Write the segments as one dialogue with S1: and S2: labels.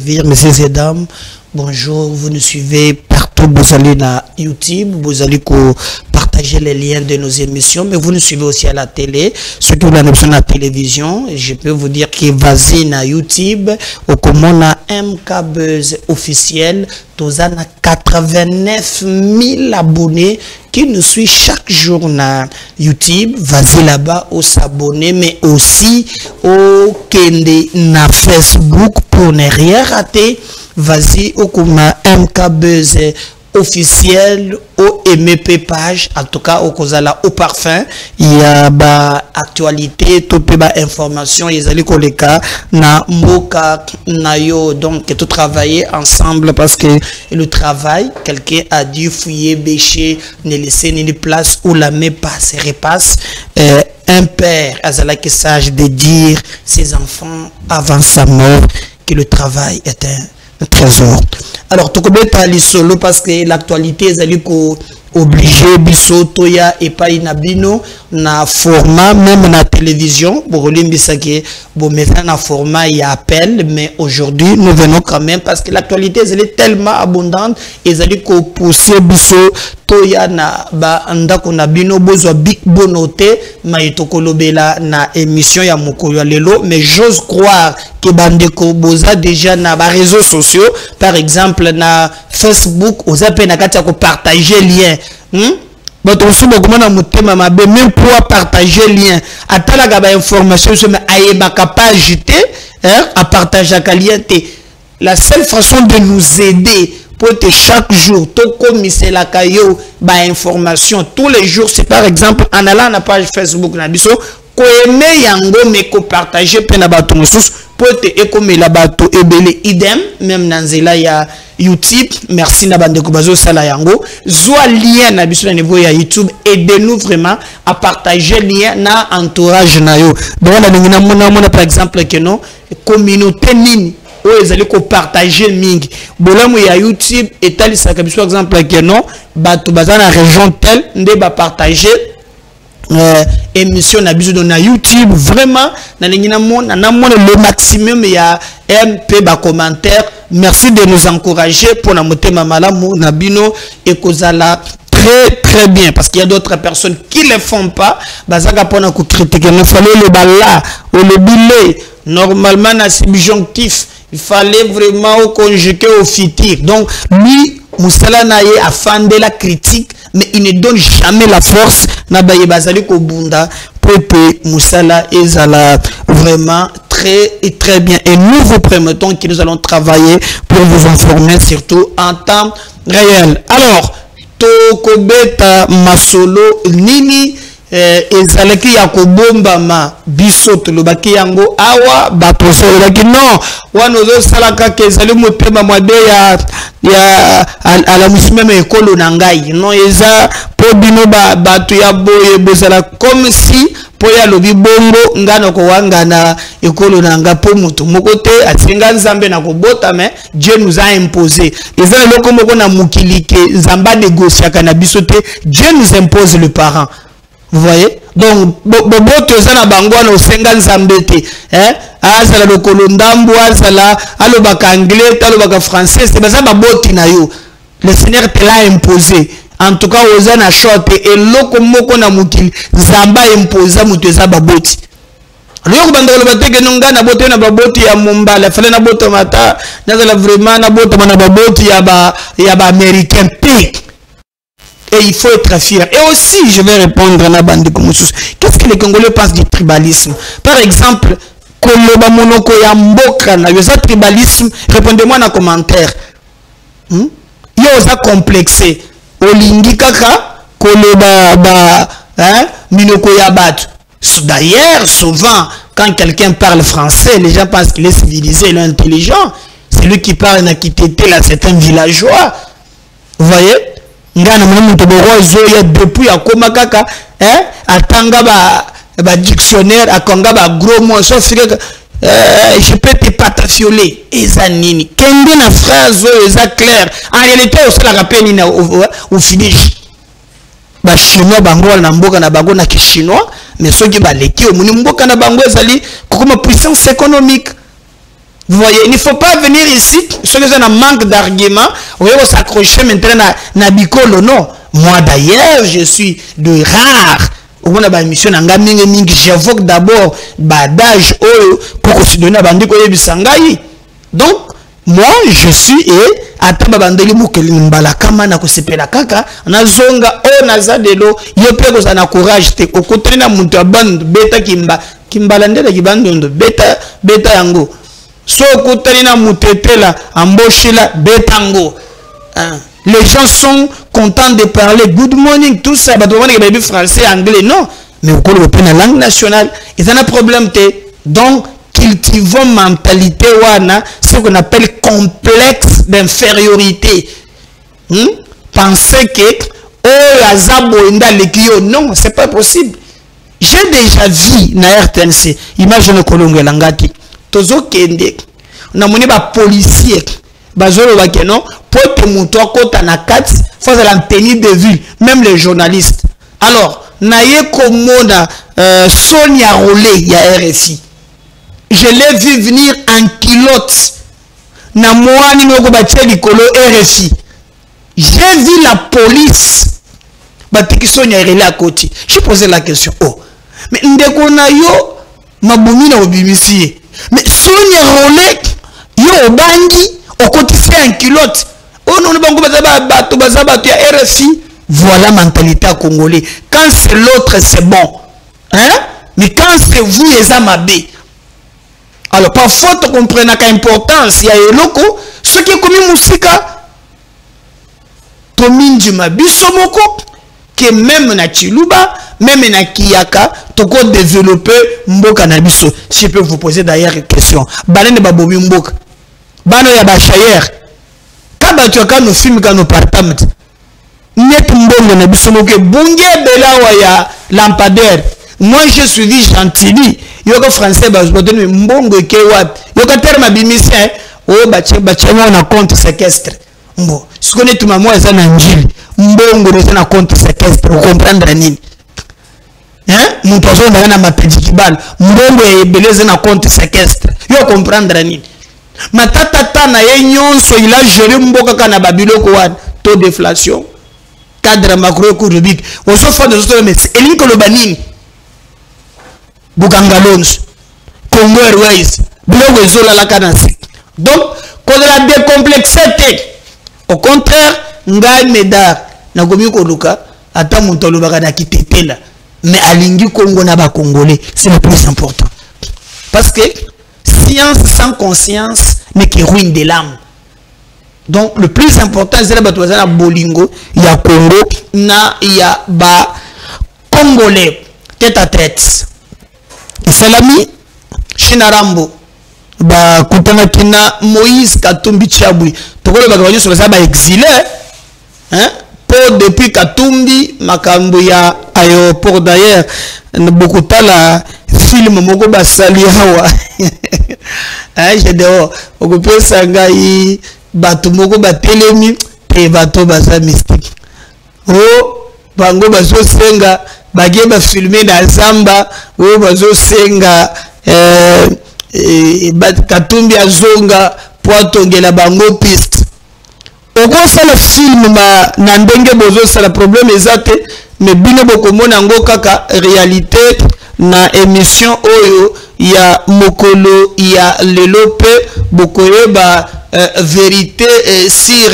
S1: Messieurs et dames, bonjour, vous nous suivez partout, vous allez dans YouTube, vous allez partager les liens de nos émissions, mais vous nous suivez aussi à la télé, surtout la la télévision. Je peux vous dire que vas-y na YouTube, au comment a MK Buzz officiel, tous à 89 000 abonnés qui nous suivent chaque jour na YouTube. Vas-y là-bas au s'abonner, mais aussi au Kende na Facebook pour ne rien rater. Vas-y au comment MK Buzz officiel au MP page, en tout cas au Kozala au parfum, il y a ba actualité, tout ba information, ils allaient koleka na moka na yo, donc tout travailler ensemble parce que le travail, quelqu'un a dû fouiller, bêcher, ne laisser ni place où la main passe et repasse. Un père azala qui sage de dire ses enfants avant sa mort que le travail est un trésor. Alors, tout comme les solo parce que l'actualité est obligé biso toya et pas inabino na format même na télévision pour limbisake bon maintenant na format il y a appel, mais aujourd'hui nous venons quand même parce que l'actualité est tellement abondante et zali ko pousser biso toya na ba ndako na bino bozo big bonoté maitokolobela na émission ya mokolo lelo, mais j'ose croire que bandeko boza déjà na ba réseaux sociaux, par exemple na Facebook oza pe na kati ko partager lien. Votre même pour partager lien à la information à partager la seule façon de nous aider pour que chaque jour tout comme c'est la caillou information tous les jours, c'est par exemple en allant à la page Facebook na biso ko aimer yango mais ko partager pe na bato mosusu pour te comme la bato ebele idem même nanzela ya YouTube. Merci na bande ko bazo sala yango zwa lien na biso na niveau ya YouTube, aidez-nous vraiment à partager lien na entourage na yo. Donc na mona par exemple que non communauté nini o ezali ko partager mingi bolamu ya YouTube etalisa ka biso par exemple que non bato bazana région telle nde ba partager émission na biso na YouTube. Vraiment na le maximum ya MP ba commentaire. Merci de nous encourager pour la motema malamu na bino et kozala très bien parce qu'il y a d'autres personnes qui le font pas bazaka pona ko critiquer. Il fallait le bala ou le billet normalement na subjonctif, il fallait vraiment au conjuguer au futur. Donc lui Moussala naye a fandé la critique, mais il ne donne jamais la force na baye bazali ko bunda Pepe Moussala ezala vraiment très bien, et nous vous promettons que nous allons travailler pour vous informer surtout en temps réel. Alors tokobeta masolo nini ezalaki ya kobombama biso tolobaki yango awa baposo laki non wana ozo salaka ke ezali motema mwade ya ala musimeme ekolo na ngai non eza po bino bato ya boye bozala comme si po ya lobi bongo ngana ko wanga na ekolo na nga po mutu moko te atinga nzambe na kobota, mais Dieu nous a imposé eza loko moko na mukilike nzamba négocier kana biso te, Dieu nous impose le parent. Vous voyez? Donc, boboto zana bangwana osenga nzambete, azala lokolo ndambu azala alobaka anglais, alobaka français, c'est pas ça baboti na yo. Le Seigneur te l'a imposé. En tout cas, ozana short et loko moko na mukili nzamba imposa mutu za baboti. Loko bandolo bateke nonga na bote na baboti ya Mumbala, fallait na boto mata, nazala vraiment na boto na baboti ya ba américain pays. Et il faut être fier. Et aussi, je vais répondre à la bande comme ça. Qu'est-ce que les Congolais pensent du tribalisme? Par exemple, Koloba Monoko ya Mboka na yoza tribalisme, répondez-moi dans les commentaires. Yoza complexé. Olingi kaka Koloba Minoko ya Batu. D'ailleurs, souvent, quand quelqu'un parle français, les gens pensent qu'il est civilisé, il est intelligent. C'est lui qui parle na kitete là, c'est un villageois. Vous voyez? Ngana mwana mtoboro zoya depuis akoma kaka atanga ba dictionnaire akonga ba gros mots sauf que je peux te patafioler eza nini kende na phrase eza clair en réalité au sala rappel na au finish ba chinois bango na mboka na bango na chinois, mais soki ba leki o muni mboka na bango ezali kokoma puissance économique. Vous voyez, il ne faut pas venir ici, ceux qui ont un manque d'arguments, vous voyez, s'accrocher maintenant à Bicolo. Non. Moi d'ailleurs, je suis de rare. J'évoque d'abord badage pour se donner à bandi ko yebisangai. Donc, moi, je suis et ataba bandeli mukeli mbala kama na kusepela kaka na zonga o naza delo yope ko sana courage te okotrena muntu aband beta kimbala ndela kibandondo beta yango. So kotrena mutetela amboshila beta ngo. Les gens sont contents de parler good morning, tout ça, baby français, anglais, non. Mais au cours de la langue nationale, ils ont un problème. Donc, cultivons mentalité, ce qu'on appelle complexe d'infériorité. Pensez que, oh, Azabo, non, c'est pas possible. J'ai déjà vu na RTNC, imagine Kolongo Langati, Tozo Kende, on a mené des policiers. Bazolo bakeno pote muto kota na kati face à la tenue de ville, même les journalistes. Alors naye komona Sonia Rolé ya RFI, je l'ai vu venir en culotte na moani noko batie likolo RFI. J'ai vu la police batiki Sonia Rolé à côté. J'ai posé la question, oh mais ndeko na yo mabumi na obimisi, mais Sonia Rolé yo obangi au quotidien en culotte. Oh non, RFI. Voilà la mentalité à Congolais. Quand c'est l'autre, c'est bon. Hein? Mais quand c'est vous, les amabés. Alors, parfois, tu comprends l'importance. Il y a un loco. Ce qui est comme Moussika. Tomine du Mabisomoko. Que même na Chiluba, même na Kiyaka, tu peux développer Mboka Nabiso. Si je peux vous poser d'ailleurs une question. Balene Babobi Mboka. Bano ya bachayer kaba tu aka no film ka no partamet net mbongo na biso moke bunge belawa ya lampadaire. Moi je suis dit Gentilly yoko français ba zotoni mbongo ke wat yoko terme bimisien o bache na compte séquestre mbo sikone tuma moi ça na njili mbongo na na compte séquestre vous comprendre nini hein mon poisson na mapedikibal mbongo e beleze na compte séquestre yo comprendre nini. Matata na yenyonso il a géré mboka kana babiloko wa taux d'inflation cadre macroéconomique oso fa de autres mais elinko lo banini Bukangalons Congo Airways biloko ezola la kanasi. Donc quand la décomplexité au contraire ngai medar na gomi ko luka ata muntu lo baka na kitetela mais alingi Congo na ba congolais c'est le plus important parce que science sans conscience n'est que ruine de l'âme. Donc le plus important c'est la bolingo, il y a Congo, il y a ba congolais tête à tête. C'est l'ami Chinarambo ba kutana kina Moïse Katumbi Tchabui. Tokole ba kwanyo sur ça ba exilé hein pour depuis Katumbi makambo ya aéroport d'ailleurs beaucoup la film moko basali hawa je dehors okopé sangai bato moko batelemi te bato basa mystique oh bango bazo senga bagé ba filmer na zamba oh bazo senga Katumbi azonga poitongela bango piste okosa le film na ndenge bozo sala problème ezate mais bino bokomona ngo kaka réalité na émission oyo ya mokolo ya lelope bokoyeba vérité sur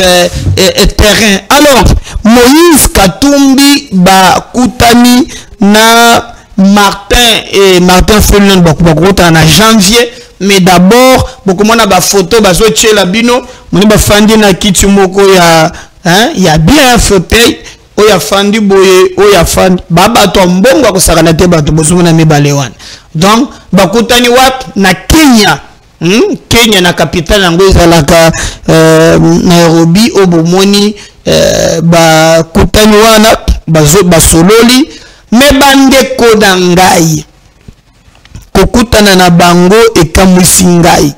S1: terrain. Alors Moïse Katumbi ba kutani na Martin Fellon bakota na janvier mais d'abord bokomona ba photo bazo tchela bino moni ba fandi na kiti moko ya hein ya bien fauteuil oya fandi boye oya fandi baba to mbongo akosakana te bato bozomona mibale wana. Donc bakutani wat na Kenya. Kenya na capitale yango ezalaka Nairobi obomoni bakutani wana basololi me bandeko na ngai kokutana na bango ekamwisi ngai.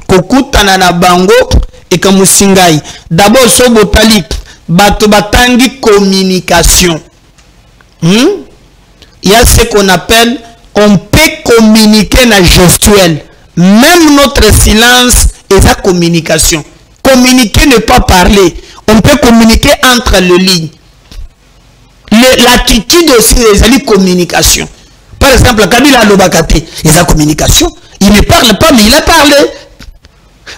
S1: Kokutana na bango ekamwisi ngai. D'abord so botali bato batangi communication. Il y a ce qu'on appelle, on peut communiquer na gestuel. même notre silence est la communication. Communiquer, ne pas parler. On peut communiquer entre les lignes. L'attitude aussi, c'est la communication. Par exemple, Kabila Lobakate, il a communication. Il ne parle pas, mais il a parlé.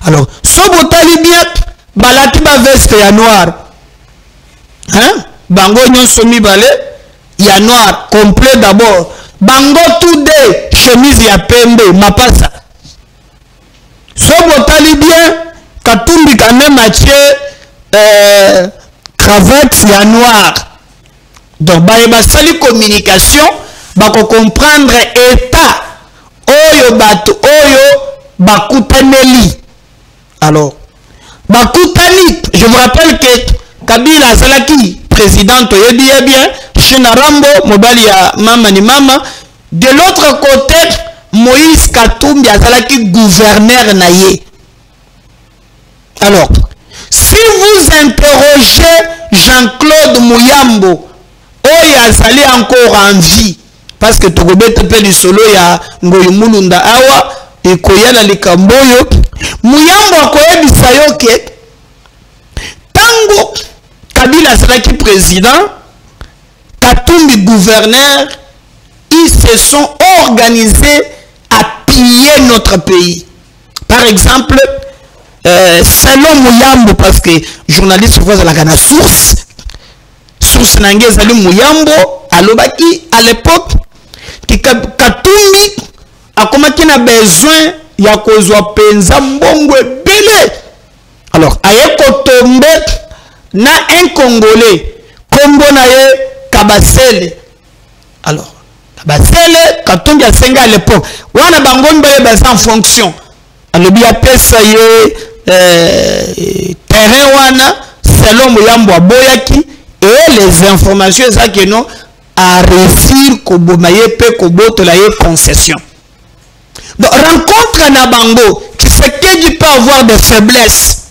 S1: Alors, Sobo Talibien, Balati ba veste ya noir. Hein? Bango nyon somi balé, ya noir, complet d'abord. Bango tout de chemise ya pembe, mapasa. Sobo Talibien, Katumbi quand même cravate ya noir. Donc, ba sali communication, bako comprendre état oyo bato oyo bakutaneli. Alors, bakutani, je vous rappelle que Kabila Salaki, président Toyedi bien, Chenarambo, Mobali ya mama ni mama. De l'autre côté, Moïse Katumbi Salaki, gouverneur naye. Alors, si vous interrogez Jean-Claude Mouyambo, Oyo Azali encore en vie, parce que Togobete pe du solo ya Ngoyumulunda awa, et Koyala Likamboyo, Mouyambo akoyebisa yo ke tango Kabila Salaki président, Katumbi gouverneur, ils se sont organisés à piller notre pays. Par exemple, selon Mouyambo, parce que journaliste voit la source nange zali Mouyambo alobaki à l'époque que Katumbi a commencé na besoin ya kozwa penza mbongo ebele. Alors ayeko tombe na un Congolais kombo na ye Kabasele. Alors Kabasele Katumbi a senga à l'époque wana bango mbaye basa en fonction alobi apesa ye terrain wana selon Mouyambo aboyaki. Et les informations, ça que non, à réussir Kobomaye pe Koboto la concession. Donc, rencontre Nabango, qui sait qu'il peut avoir des faiblesses.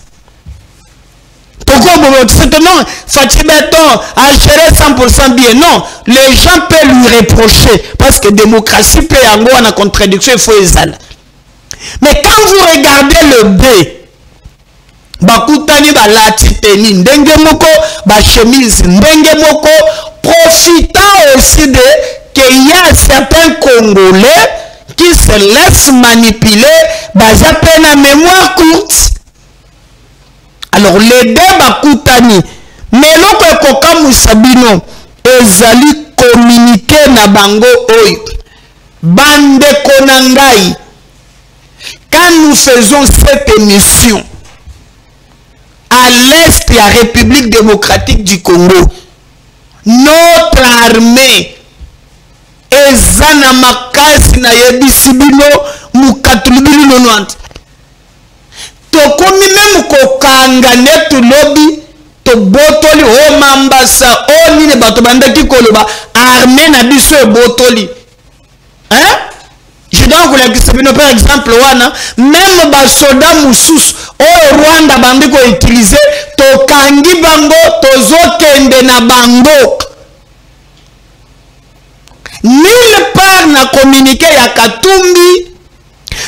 S1: Pourquoi c'est que non, Fatih Béton a géré 100% bien. Non, les gens peuvent lui reprocher. Parce que démocratie peut avoir une contradiction, il faut les. Mais quand vous regardez le B, bakutani balati teni ndenge moko ba chemise ndenge moko, profitant aussi de qu'il y a certains Congolais qui se laissent manipuler baza pena mémoire courte. Alors les deux bakutani mais loko ekoka musabino ezali communiquer na bango oyo bande konangai. Quand nous faisons cette émission à l'est de la République démocratique du Congo, notre armée ezana makasi na yebisibino mukatulubili nonante. Tokomi même kokanga netu lobby to botoli o mambasa o nine bato bandaki koloba armée na biso botoli. Hein? Je dois vous l'expliquer par exemple wana même ba soda mususu o Rwanda bandiko utiliser to kangi bango tozokende na bango. Nulle part na communiqué ya Katumbi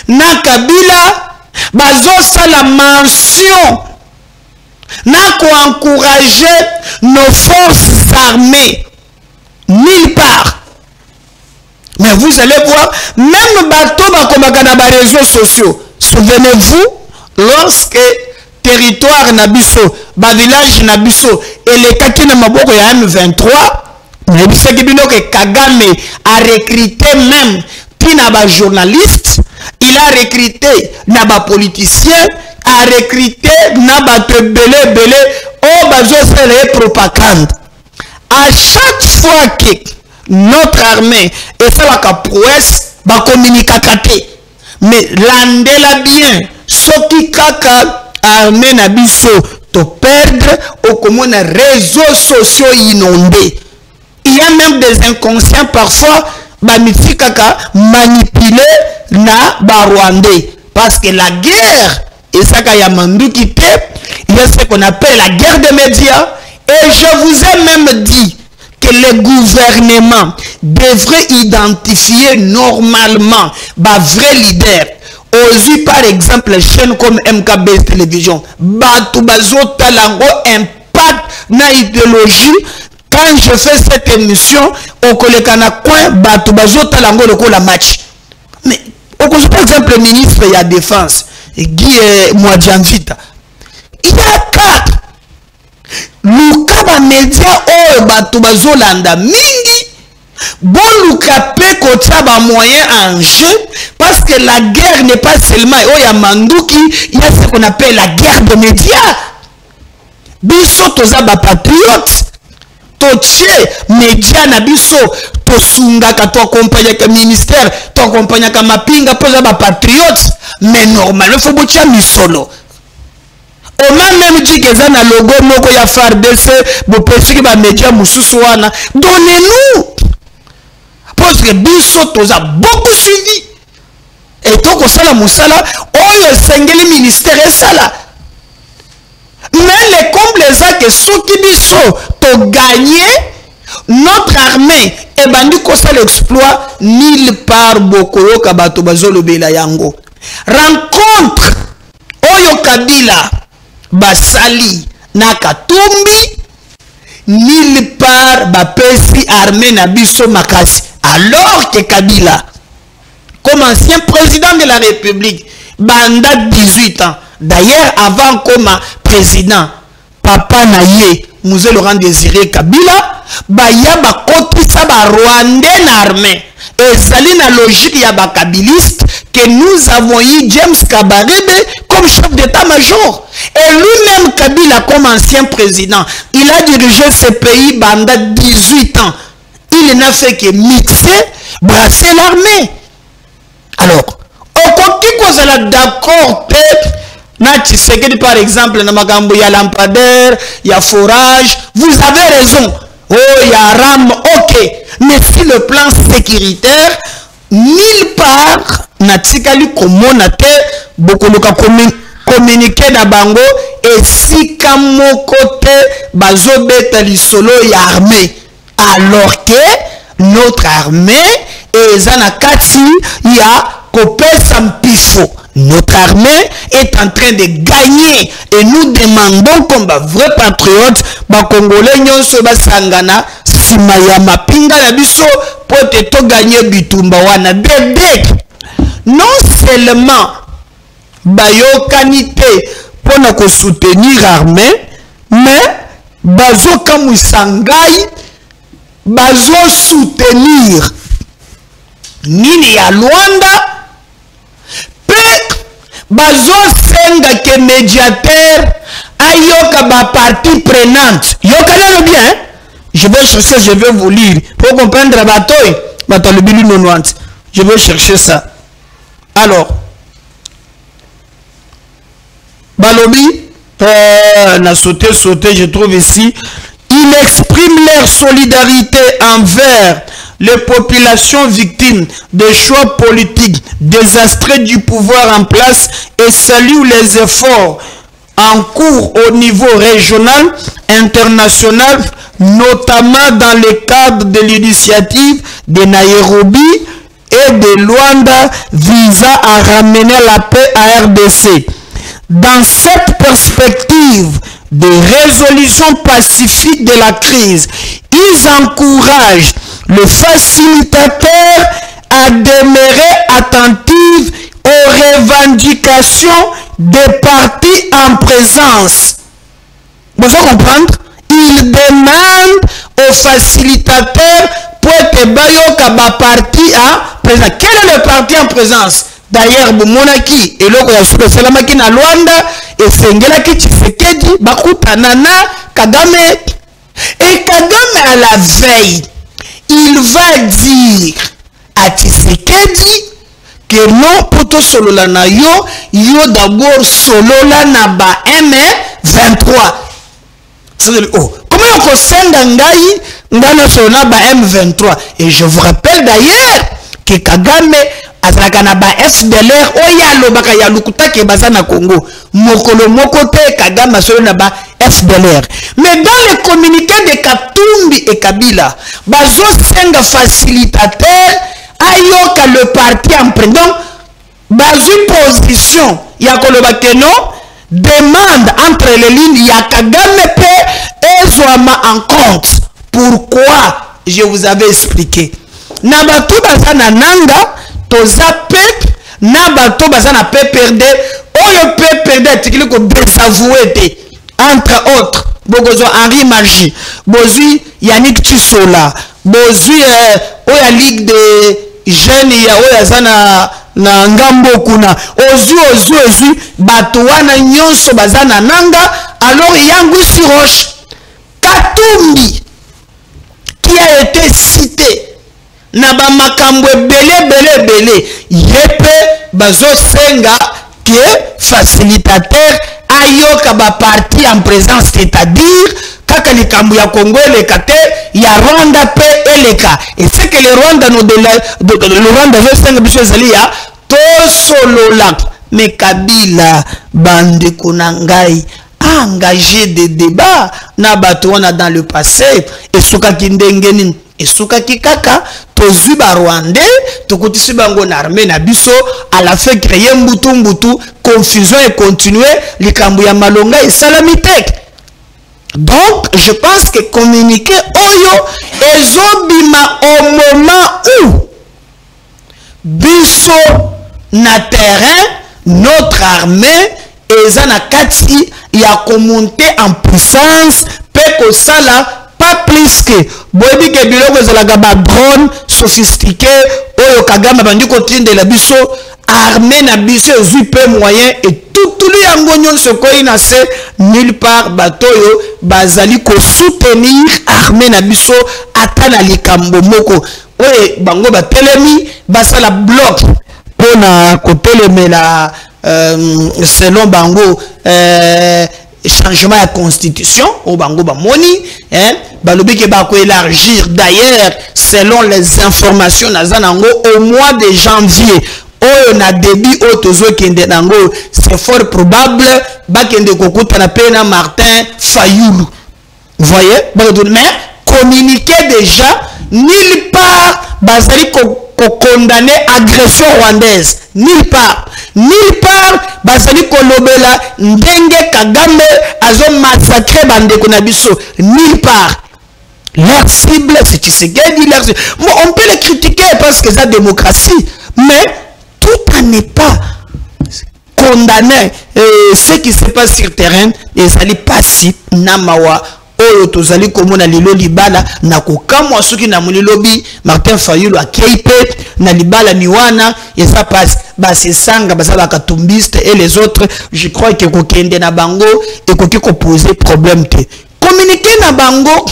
S1: na Kabila bazo sala mention na ko encourager nos forces armées. Nulle part. Mais vous allez voir, même bateau bakomaka na ba réseaux sociaux. Souvenez-vous, lorsque territoire nabiso, ba village nabiso, et les kaki na maboko ya M23, Kagame a recruté même tina ba journaliste, il a recruté na ba politicien, a recruté na ba belé au bazo faire propagande. À chaque fois que notre armée et ça la prouesse ba communiquer mais landela bien ce qui kaka armée na biso to perdre au comment réseaux sociaux inondés. Il y a même des inconscients parfois manipuler na ba Rwandais parce que la guerre et ça qu'il y a mandu qui il y a ce qu'on appelle la guerre des médias et je vous ai même dit que le gouvernement devrait identifier normalement ba vrai leader Aussi, par exemple, les chaînes comme MKB Télévision, Batou Bazo Talango impact na idéologie. Quand je fais cette émission, au Kolekana Coin, Batou Bazo Talango le la match. Mais, par exemple, le ministre de la Défense, Guy Mouadjanvita, il y a 4. Luka média oh Batou Bazo Landa mingi. Bon Luka pe kotia ba moyen en jeu parce que la guerre n'est pas seulement oh ya Mandouki, il y a ce qu'on appelle la guerre de médias. Biso toza ba patriote. Toche média na biso to sunga ka to accompagner ka ministère, to accompagner ka mapinga poza ba patriote, mais normalement faut botia misolo. On a même dit que ça na logo moko ya FARDC bo pesi ba média mususu wana. Donnez-nous. Parce que biso toza beaucoup suivi. Et to ko sala musala oyo sengeli ministère et sala. Mais les combles que ceux qui biso to gagner notre armée et bandi ko sala l'exploit nulle part bokoyo ka bato bazolo bela yango. Rencontre oyo Kabila basali na Katumbi nulle part bapesi armée na biso makasi. Alors que Kabila, comme ancien président de la République, banda 18 ans, d'ailleurs avant comme président, papa naye, Mouzé Laurent Désiré Kabila, baya ba kotisa ba Rwandais na armée. Et ça la logique ya ba kabiliste que nous avons eu James Kabarebe comme chef d'état-major. Et lui-même Kabila comme ancien président, il a dirigé ce pays banda 18 ans. Il n'a fait que mixer, brasser l'armée. Alors, au côté d'accord, par exemple, il y a lampadaire, il y a forage, vous avez raison. Oh, il y a RAM, ok. Mais si le plan sécuritaire, nulle part, natikali komonate, beaucoup de communiquer na bango, et si kamo côté, bazo betali solo y armée. Alors que notre armée et Zanakati y a copé Sampiso. Notre armée est en train de gagner et nous demandons comme vrais patriotes, Congolais nyonso basangana simaya mapinga na biso pote to gagner bitumba wana bébé. Non seulement bayokanité pour nous soutenir l'armée, mais bazo kamusangai bazo soutenir nini ya Luanda pe bazo senga ke médiateur ayoka ba partie prenante yokanelo bien hein? Je vais chercher, je vais vous lire pour comprendre la bataille le bilu nonouante. Je vais chercher ça. Alors balobi na sauté je trouve ici. Ils expriment leur solidarité envers les populations victimes des choix politiques désastreux du pouvoir en place et saluent les efforts en cours au niveau régional, international, notamment dans le cadre de l'initiative de Nairobi et de Luanda visant à ramener la paix à RDC. Dans cette perspective de résolution pacifique de la crise, ils encouragent le facilitateur à demeurer attentif aux revendications des partis en présence. Vous pouvez comprendre? Ils demandent au facilitateur pour que Bayo Kaba parti en présence. Quel est le parti en présence? D'ailleurs, Monaki et l'autre Salamaki na Luanda et Sengelaki Tshisekedi Bakutanana Kagame. Et Kagame à la veille, il va dire à Tshisekedi que non, poto solo la na yo d'abord solo la na ba M23. C'est-à-dire, oh, comment on conseille ngai ngana solo na ba M23? Et je vous rappelle d'ailleurs que Kagame azalaka ba FDLR oyalo baka ya lukuta ke bazana Congo mokolo mokote Kagame solo na ba FDLR. Mais dans le communiqué de Katumbi et Kabila bazo senga facilitateur ayoka le parti en prénom bazu position ya koloba que non demande entre les lignes ya Kagame pe ezwama en compte. Pourquoi? Je vous avais expliqué. Na bato baza na nanga toza pep na bato baza na PPRD oyo PPRD tikili ko désavoué te. Entre autres bogozo Henri Magie, bozui Yannick Tissola, bozui oya Ligue de jeunes ya oya zana na ngambo kuna ozui bato wana nyonso baza na nanga. Alors yangu si Roche Katumbi qui a été cité na ba makambo belé yepe bazo senga que facilitateur ayoka ba parti en présence, c'est-à-dire kaka likambo ya Congo elekate ya Rwanda pe eleka. Et c'est que le Rwanda no de le Rwanda veut senga biso zali ya to solola. Mais Kabila bande konangai a engagé des débats na bato wana dans le passé et suka kindengeni et suka kikaka tozu ba Rwandais tokutisi bango na armée na biso à la fin créer mbutu confusion et continuer likambo ya malonga et salamité. Donc je pense que communiquer oyo ezobima au moment où biso na terrain notre armée ezana kati ya monter en puissance pe ko sala pas plus que boyebi ke biloko ezalaka ba drone sophistiqué oyo Kagame bandi ko tinde la biso armée na biso ezui pe moyen et tout le yango nyonso ko ina se nulle part batoyo bazali ko soutenir armée na biso ata na likambo moko oye bango ba telemi basala bloc pona ko telemela selon bango changement de constitution au bango bamoni balobi ke ba ko élargir d'ailleurs selon les informations nazanango au mois de janvier oyo na début o tozo kende nango c'est fort probable ba kende kokuta na pena Martin Fayulu. Voyez, mais communiquer déjà nulle part bazali ko condamner agression rwandaise, nulle part bazali kolobela ndenge Kagame azo massacrer bandeko na biso, nulle part. Leur cible c'est Tshisekedi, on peut les critiquer parce que c'est la démocratie, mais tout n'est pas condamné. Ce qui se passe sur terrain ezali pasi na mawa oyo tozali komona lilo libala na kokamwa soki na mulilobi Martin Fayulu akeipe na libala miwana esa passe basi sanga basala katumbiste et les autres. Je crois que kokende na bango et koki ko poser problème te communiquer na bango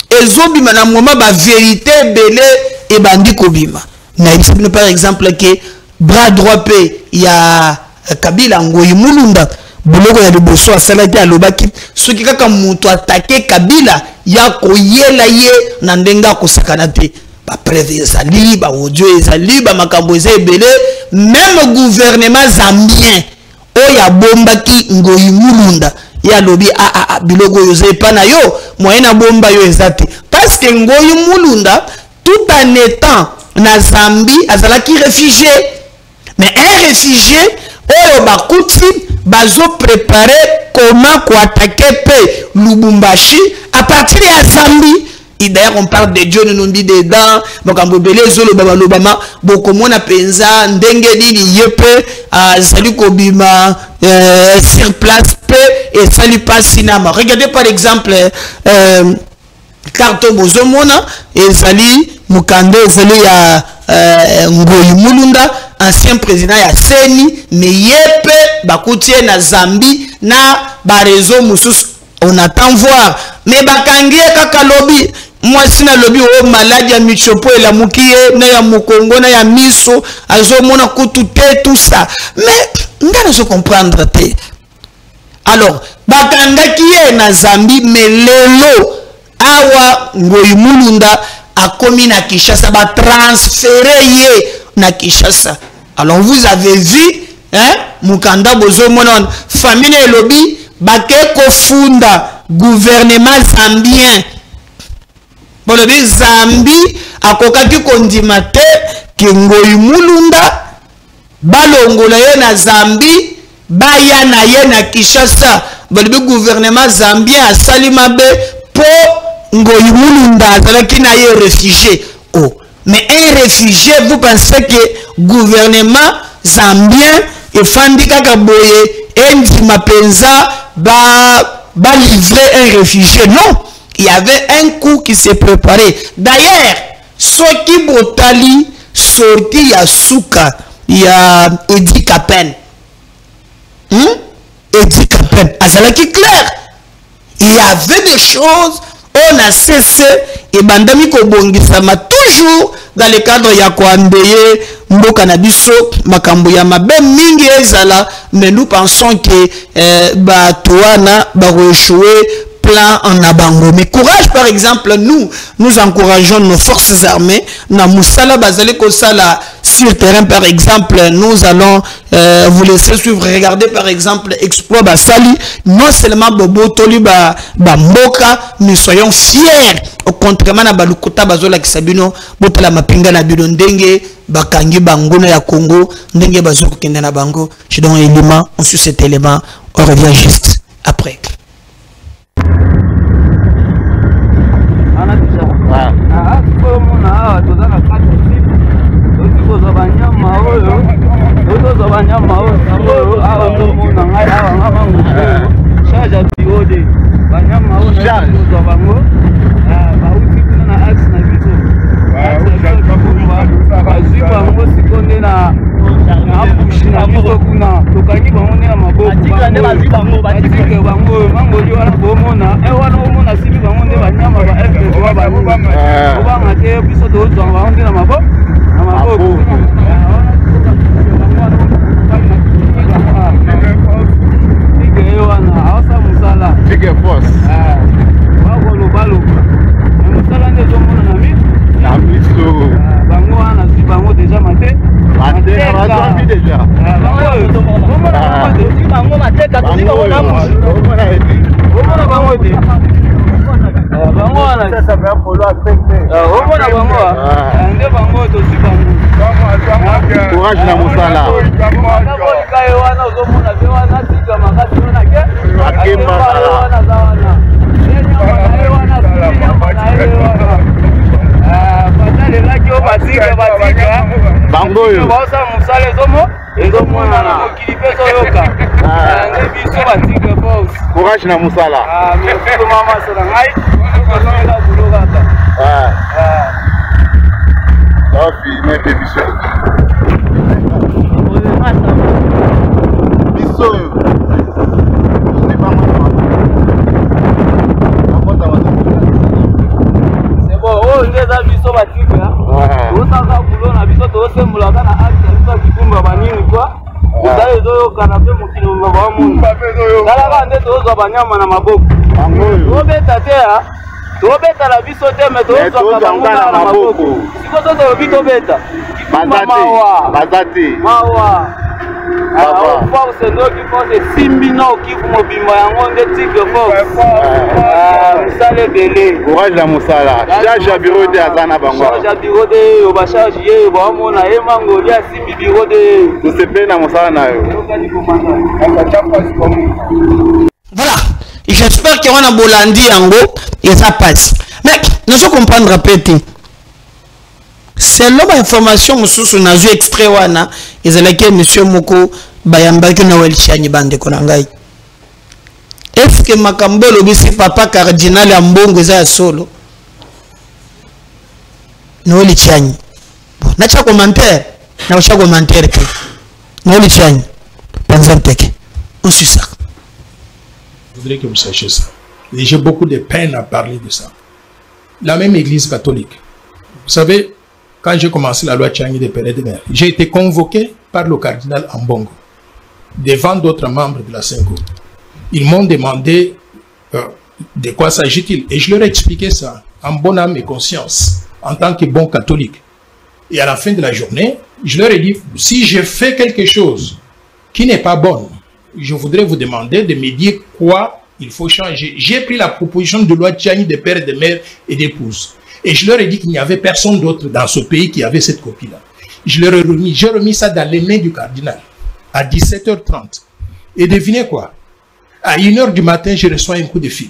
S1: ezobima na moment ba vérité belé et bandi kobima na exemple par exemple que bras droit pe ya Kabila Ngoyi Mulunda boloko ya liboso asalaki alobaki soki kaka mutu atake Kabila ya koyela ye na ndenga kosakana te ba preuve ezali ba audio ezali ba makambo ezebele. Même gouvernement zambien oya bombaki Ngoyi Mulunda ya lobi biloko yo zepa na yo moyen na bomba yo ezate parce que Ngoyi Mulunda tout en étant na Zambie azalaki réfugié. Mais un réfugié oyo bakuti bazo préparer comment ko attaquer pe Lubumbashi à partir de Zambie. Et d'ailleurs on parle de John Numbi dedans makambo belé zolo babalobama bokomona penza ndenge nini yepe azali kobima sur place pe et sali pas cinéma. Regardez par exemple Karto bozomona ezali mukande ezali ya Ngoyi Mulunda ancien président ya Seni mais yepe bakutie na Zambie na ba réseau mususu on attend voir mais bakangie kaka lobi moi sina lobi o malade ya michopo la mukie na ya mukongo na ya miso azomona kutu te tout ça mais ngana se comprendre te. Alors bakangaki ye na Zambie mais lelo awa Ngoyi Mulunda a commis na Kinshasa ba transférer ye na Kinshasa. Alors vous avez vu Mukanda bozomona famille elobi bake kofunda gouvernement zambien bolobi Zambie akokaki kondima te ke Ngoyi Mulunda balongola ye na Zambie baya na ye na Kinshasa balibi gouvernement zambien asali mabe po ngoyi mulunda azalaki na ye réfugié. Oh, mais un réfugié, vous pensez que gouvernement zambien efandi kaka boye endima penza ba livrer un réfugié? Non, il y avait un coup qui s'est préparé. D'ailleurs, Soki Botali sorti ya Souka, il y a Edi Kapen. Edi Kapen, azalaki clair. Il y avait des choses, on a cessé, et bandami ko bongisama toujours dans le cadre ya koambeye mboka na biso makambo ya mabe mingi ezala, mais nous pensons que batoana ba échouer plan en abango. Mais courage, par exemple, nous encourageons nos forces armées. Na Moussala Bazale Kosala sur terrain, par exemple, nous allons vous laisser suivre. Regardez, par exemple, Exploit Basali. Non seulement Bobo Toliba Bamboka, mais soyons fiers. Au contrairement à Balukota Bazola Kisabino, Botala Mapinga na Bilondenge, Bakangi Bango na Congo, Ndenge Bazoko Kendana Bango. Je donne un élément, on suit cet élément, on revient juste après.
S2: Courage na Moussala. Bangoyo. Courage na Moussala. Courage la Moussala. Charge bureau de Azana Bango. Charge bureau de Obacharge, Bamona, Emangolia, Simbi bureau de. Tout se fait na Moussala na yo.
S1: Voilà. J'espère qu'on a bolandi en haut et ça passe. Mais nous devons comprendre répéter. C'est l'homme information sur na jeu extrait wana ezalaki monsieur Moko bayambaki na welchani bande konangai. Est-ce que makambolo bisi papa cardinal ya mbongo za solo? No welchani. Bon, na cha commentaire, na cha commentaire ke. No welchani. Panzanteke. On suit ça.
S3: Je voudrais que vous sachiez ça. Et j'ai beaucoup de peine à parler de ça. La même église catholique. Vous savez, quand j'ai commencé la loi Tchangi de Père et de Mère, j'ai été convoqué par le cardinal Ambongo devant d'autres membres de la Saint-Gou. Ils m'ont demandé de quoi s'agit-il. Et je leur ai expliqué ça en bonne âme et conscience, en tant que bon catholique. Et à la fin de la journée, je leur ai dit, si je fais quelque chose qui n'est pas bon, je voudrais vous demander de me dire quoi il faut changer. J'ai pris la proposition de loi Tchani de père, de mère et d'épouse. Et je leur ai dit qu'il n'y avait personne d'autre dans ce pays qui avait cette copie-là. Je leur ai remis. J'ai remis ça dans les mains du cardinal à 17h30. Et devinez quoi? À 1h du matin, je reçois un coup de fil.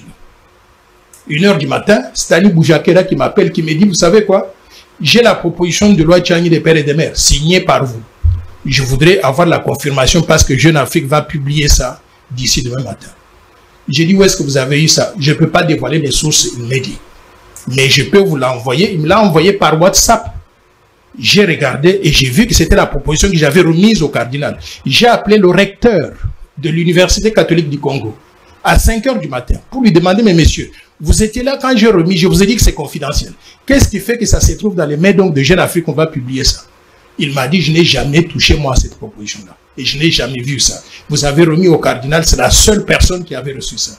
S3: 1h du matin, Stanley Boujakera qui m'appelle, qui me dit, vous savez quoi? J'ai la proposition de loi Tchani des pères et des mères, signée par vous. Je voudrais avoir la confirmation parce que Jeune Afrique va publier ça d'ici demain matin. J'ai dit, où est-ce que vous avez eu ça? Je ne peux pas dévoiler les sources, il m'a dit. Mais je peux vous l'envoyer. Il me l'a envoyé par WhatsApp. J'ai regardé et j'ai vu que c'était la proposition que j'avais remise au cardinal. J'ai appelé le recteur de l'Université catholique du Congo à 5h du matin pour lui demander, mais monsieur, vous étiez là quand j'ai remis, je vous ai dit que c'est confidentiel. Qu'est-ce qui fait que ça se trouve dans les mains donc de Jeune Afrique qu'on va publier ça? Il m'a dit, je n'ai jamais touché moi à cette proposition-là. Et je n'ai jamais vu ça. Vous avez remis au cardinal, c'est la seule personne qui avait reçu ça.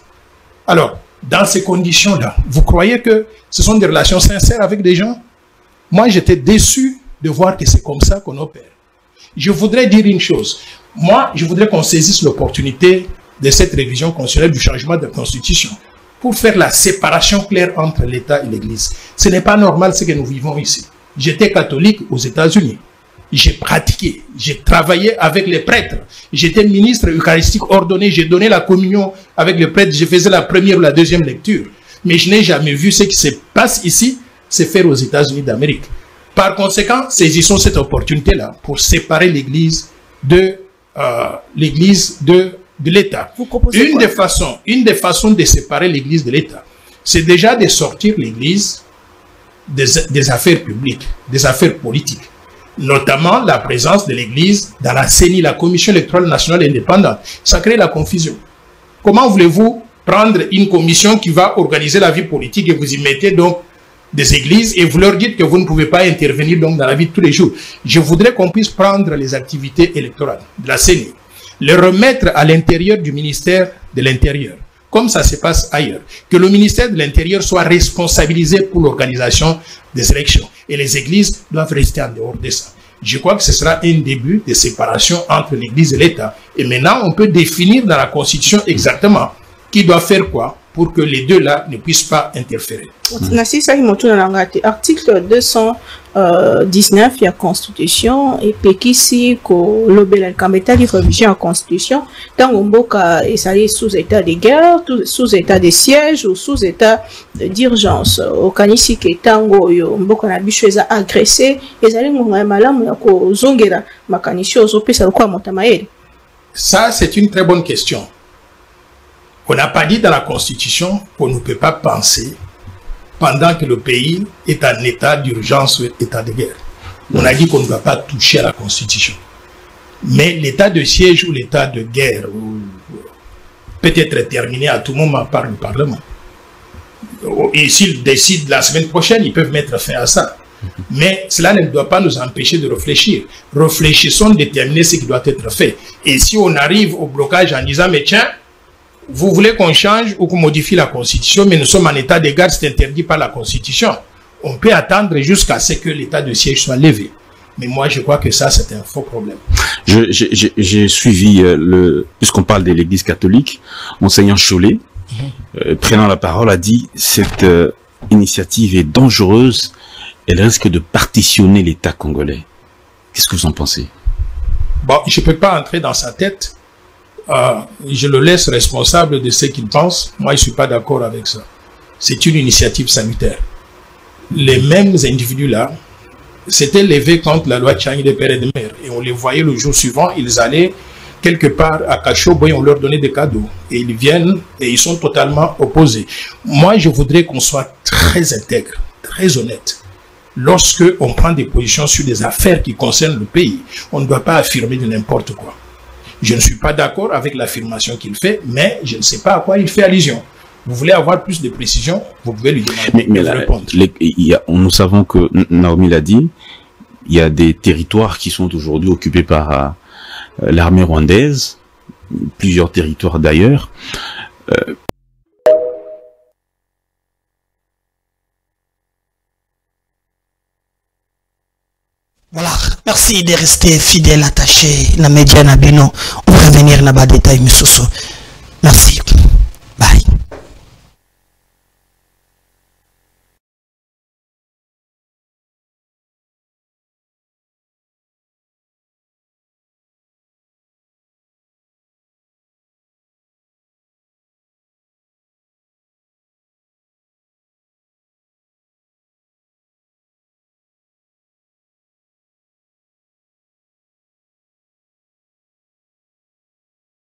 S3: Alors, dans ces conditions-là, vous croyez que ce sont des relations sincères avec des gens? Moi, j'étais déçu de voir que c'est comme ça qu'on opère. Je voudrais dire une chose. Moi, je voudrais qu'on saisisse l'opportunité de cette révision constitutionnelle du changement de constitution pour faire la séparation claire entre l'État et l'Église. Ce n'est pas normal ce que nous vivons ici. J'étais catholique aux États-Unis. J'ai pratiqué, j'ai travaillé avec les prêtres. J'étais ministre eucharistique ordonné, j'ai donné la communion avec les prêtres, je faisais la première ou la deuxième lecture. Mais je n'ai jamais vu ce qui se passe ici, se faire aux États-Unis d'Amérique. Par conséquent, saisissons cette opportunité-là pour séparer l'Église de l'État. Une des façons de séparer l'Église de l'État, c'est déjà de sortir l'Église des affaires publiques, des affaires politiques. Notamment la présence de l'Église dans la CENI, la Commission électorale nationale indépendante. Ça crée la confusion. Comment voulez-vous prendre une commission qui va organiser la vie politique et vous y mettez donc des églises et vous leur dites que vous ne pouvez pas intervenir donc dans la vie de tous les jours? Je voudrais qu'on puisse prendre les activités électorales de la CENI, les remettre à l'intérieur du ministère de l'Intérieur, comme ça se passe ailleurs. Que le ministère de l'Intérieur soit responsabilisé pour l'organisation des élections. Et les églises doivent rester en dehors de ça. Je crois que ce sera un début de séparation entre l'église et l'État. Et maintenant, on peut définir dans la Constitution exactement qui doit faire quoi pour que les deux-là ne puissent pas interférer.
S4: Article 219 de la Constitution et Pekisi ko lobela kameta li révision en Constitution tant mboka est sous état de guerre, sous état de siège ou sous état d'urgence. Au kanisi ke tango yo mboka na biso eza agressé ezali ngonga malamu ya ko zongera makanisi ozopesa kwa motamaele.
S3: Ça c'est une très bonne question. On n'a pas dit dans la Constitution qu'on ne peut pas penser pendant que le pays est en état d'urgence ou état de guerre. On a dit qu'on ne doit pas toucher à la Constitution. Mais l'état de siège ou l'état de guerre peut être terminé à tout moment par le Parlement. Et s'ils décident la semaine prochaine, ils peuvent mettre fin à ça. Mais cela ne doit pas nous empêcher de réfléchir. Réfléchissons, déterminer ce qui doit être fait. Et si on arrive au blocage en disant, mais tiens, vous voulez qu'on change ou qu'on modifie la Constitution, mais nous sommes en état de guerre, c'est interdit par la Constitution. On peut attendre jusqu'à ce que l'état de siège soit levé. Mais moi, je crois que ça, c'est un faux problème.
S5: J'ai suivi, puisqu'on parle de l'Église catholique, Monseigneur Chollet, prenant la parole, a dit « Cette initiative est dangereuse, elle risque de partitionner l'État congolais. » Qu'est-ce que vous en pensez?
S3: Bon, je ne peux pas entrer dans sa tête. Je le laisse responsable de ce qu'il pense. Moi, je ne suis pas d'accord avec ça. C'est une initiative sanitaire. Les mêmes individus-là s'étaient levés contre la loi Tchani des pères et des mères. Et on les voyait le jour suivant, ils allaient quelque part à Kachobo et on leur donnait des cadeaux. Et ils viennent et ils sont totalement opposés. Moi, je voudrais qu'on soit très intègre, très honnête. Lorsque on prend des positions sur des affaires qui concernent le pays, on ne doit pas affirmer de n'importe quoi. Je ne suis pas d'accord avec l'affirmation qu'il fait, mais je ne sais pas à quoi il fait allusion. Vous voulez avoir plus de précision, vous pouvez lui demander de répondre.
S5: Nous savons que, Naomi l'a dit, il y a des territoires qui sont aujourd'hui occupés par l'armée rwandaise, plusieurs territoires d'ailleurs.
S1: Voilà, merci de rester fidèle, attaché, la média Nabino. On va revenir dans les détails, Monsieur Soso. Merci.